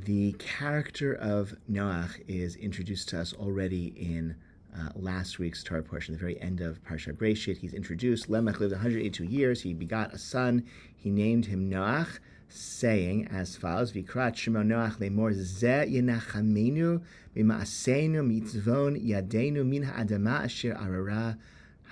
The character of Noach is introduced to us already in last week's Torah portion, the very end of Parashat Breshit. He's introduced. Lamech lived 182 years. He begot a son. He named him Noach, saying as follows: Vikrat Shemo Noach lemor zeh yenachamenu b'ma'aseinu mitzvon yadenu min ha'adama asher arara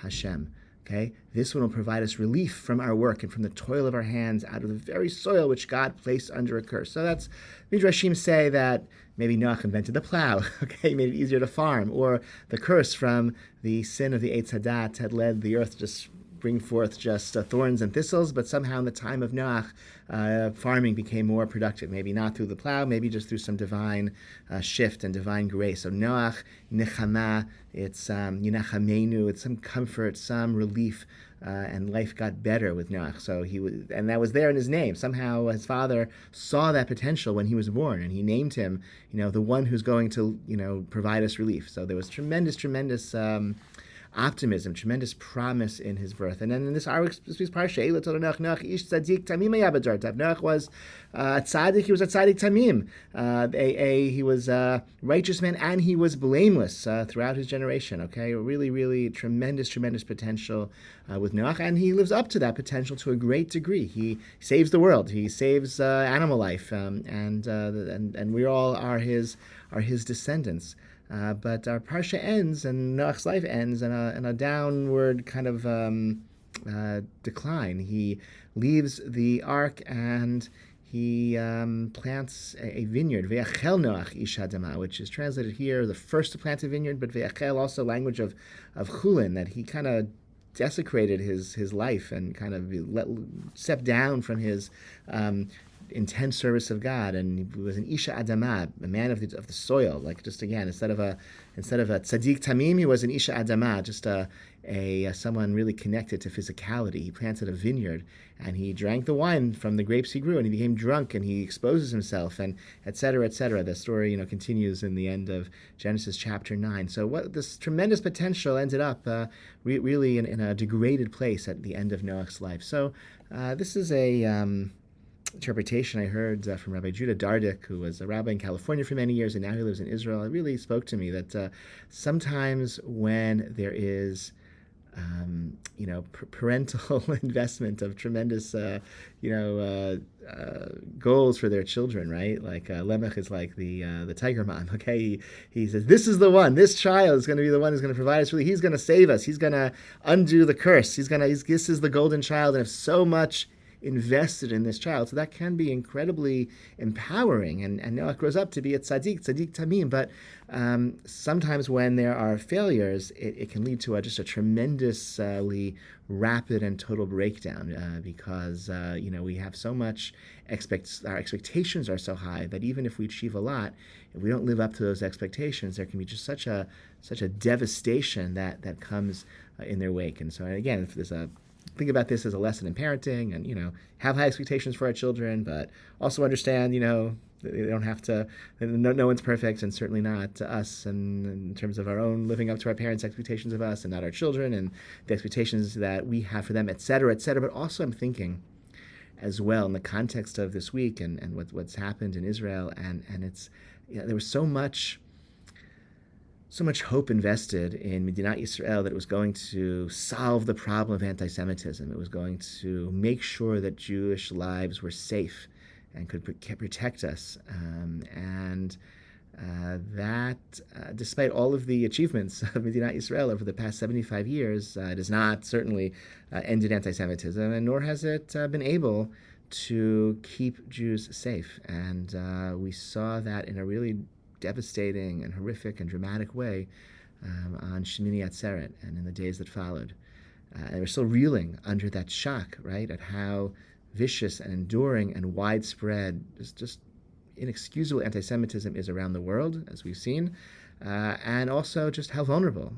Hashem. Okay, this one will provide us relief from our work and from the toil of our hands out of the very soil which God placed under a curse. So that's, Midrashim say that maybe Noach invented the plow, okay, made it easier to farm, or the curse from the sin of the Eitz Hadat had led the earth to just bring forth just thorns and thistles, but somehow in the time of Noach, farming became more productive. Maybe not through the plow, maybe just through some divine shift and divine grace. So Noach, Nechama, it's Yinachamenu, it's some comfort, some relief, and life got better with Noach. So and that was there in his name. Somehow his father saw that potential when he was born, and he named him, the one who's going to, provide us relief. So there was tremendous optimism, tremendous promise in his birth. And then in this week's parsha, Noach ish tzaddik tamim haya b'dartav. Noach was a tzaddik. He was a tzaddik tamim. He was a righteous man, and he was blameless throughout his generation. Okay, really, really tremendous potential with Noach, and he lives up to that potential to a great degree. He saves the world. He saves animal life, and we all are his descendants. But our parsha ends, and Noach's life ends in a downward kind of decline. He leaves the ark and he plants a vineyard, Ve'achel Noach ish hadama, which is translated here, the first to plant a vineyard, but Ve'achel also language of chulin, that he kind of desecrated his life and kind of stepped down from his intense service of God, and he was an Isha Adama, a man of the soil. Like, just again, instead of a tzaddik tamim, he was an Isha Adama, just a someone really connected to physicality. He planted a vineyard, and he drank the wine from the grapes he grew, and he became drunk, and he exposes himself, and et cetera, et cetera. The story, continues in the end of Genesis chapter 9. So what this tremendous potential ended up really in a degraded place at the end of Noach's life. So this is a interpretation I heard from Rabbi Judah Dardik, who was a rabbi in California for many years, and now he lives in Israel. It really spoke to me that sometimes when there is parental investment of tremendous, goals for their children, right? Like Lemech is like the tiger mom. Okay, he says, this is the one. This child is going to be the one who's going to provide us. Really, he's going to save us. He's going to undo the curse. This is the golden child, and if so much invested in this child. So that can be incredibly empowering. And Noach grows up to be a tzaddik tamim. But sometimes when there are failures, it can lead to just a tremendously rapid and total breakdown because, we have so much, our expectations are so high that even if we achieve a lot, if we don't live up to those expectations, there can be just such a devastation that comes in their wake. And so, again, if there's think about this as a lesson in parenting, and have high expectations for our children, but also understand they don't have to. No one's perfect, and certainly not us. And in terms of our own living up to our parents' expectations of us, and not our children, and the expectations that we have for them, et cetera, et cetera. But also, I'm thinking as well in the context of this week and what's happened in Israel, and it's there was so much hope invested in Medinat Yisrael that it was going to solve the problem of anti-Semitism. It was going to make sure that Jewish lives were safe and could protect us. That, despite all of the achievements of Medinat Yisrael over the past 75 years, it has not certainly ended anti-Semitism, and nor has it been able to keep Jews safe. And we saw that in a really devastating and horrific and dramatic way on Shemini Atzeret and in the days that followed. And we're still reeling under that shock, right, at how vicious and enduring and widespread, just inexcusable anti-Semitism is around the world, as we've seen, and also just how vulnerable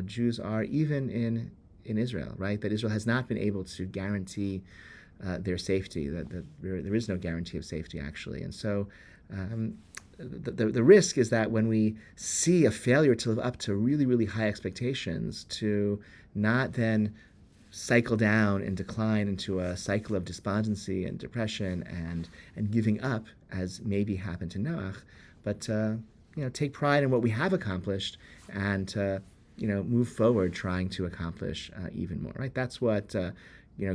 Jews are even in Israel, right, that Israel has not been able to guarantee their safety, that there is no guarantee of safety, actually. And so the risk is that when we see a failure to live up to really, really high expectations, to not then cycle down and decline into a cycle of despondency and depression and giving up as maybe happened to Noach, but take pride in what we have accomplished and move forward trying to accomplish even more. Right? That's what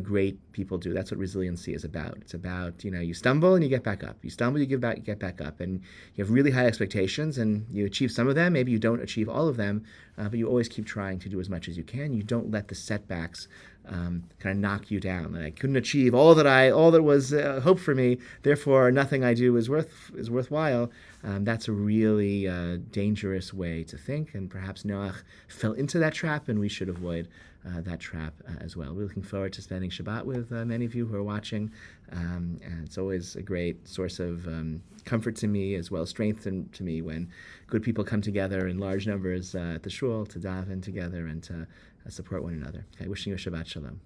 great people do. That's what resiliency is about. It's about you stumble and you get back up. You stumble, you get back up, and you have really high expectations, and you achieve some of them. Maybe you don't achieve all of them, but you always keep trying to do as much as you can. You don't let the setbacks kind of knock you down. Like, I couldn't achieve all that was hoped for me. Therefore, nothing I do is worthwhile. That's a really dangerous way to think, and perhaps Noach fell into that trap, and we should avoid that trap as well. We're looking forward to spending Shabbat with many of you who are watching, and it's always a great source of comfort to me, as well as strength to me, when good people come together in large numbers at the shul to daven together and to support one another. Okay, wishing you a Shabbat Shalom.